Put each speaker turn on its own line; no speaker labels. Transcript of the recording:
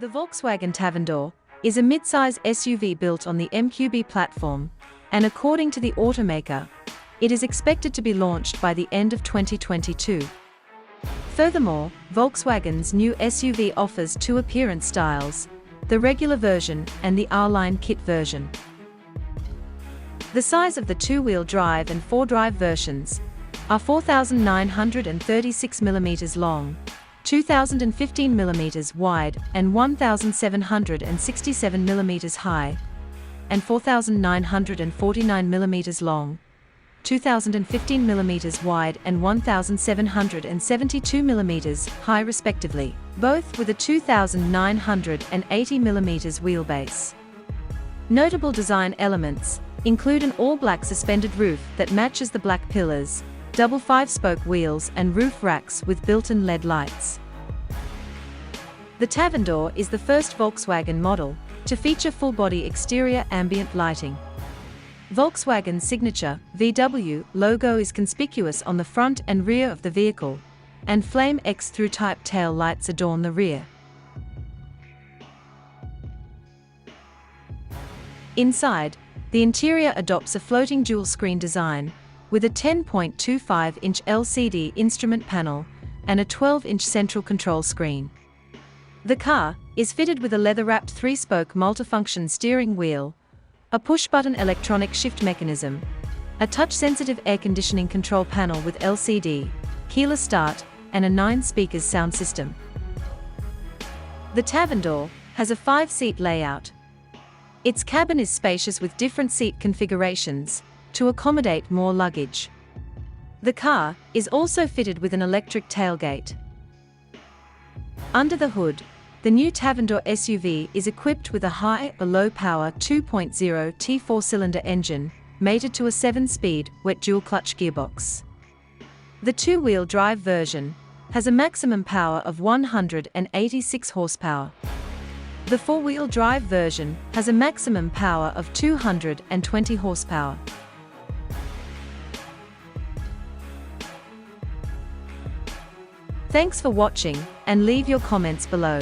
The Volkswagen Tavendor is a mid-size SUV built on the MQB platform, and according to the automaker, it is expected to be launched by the end of 2022. Furthermore, Volkswagen's new SUV offers two appearance styles, the regular version and the R-Line kit version. The size of the two-wheel drive and four-drive versions are 4,936 mm long, 2,015 mm wide and 1,767 mm high, and 4,949 mm long, 2,015 mm wide and 1,772 mm high respectively, both with a 2,980 mm wheelbase. Notable design elements include an all-black suspended roof that matches the black pillars, double 5-spoke wheels and roof racks with built-in LED lights. The Tavendor is the first Volkswagen model to feature full-body exterior ambient lighting. Volkswagen's signature VW logo is conspicuous on the front and rear of the vehicle, and Flame X through-type tail lights adorn the rear. Inside, the interior adopts a floating dual-screen design, with a 10.25-inch LCD instrument panel and a 12-inch central control screen. The car is fitted with a leather-wrapped 3-spoke multifunction steering wheel, a push-button electronic shift mechanism, a touch-sensitive air conditioning control panel with LCD, keyless start, and a 9-speakers sound system. The Tavendor has a 5-seat layout. Its cabin is spacious with different seat configurations to accommodate more luggage. The car is also fitted with an electric tailgate. Under the hood, the new Tavendor SUV is equipped with a high or low-power 2.0 T4-cylinder engine, mated to a 7-speed wet dual-clutch gearbox. The two-wheel drive version has a maximum power of 186 horsepower. The four-wheel drive version has a maximum power of 220 horsepower. Thanks for watching, and leave your comments below.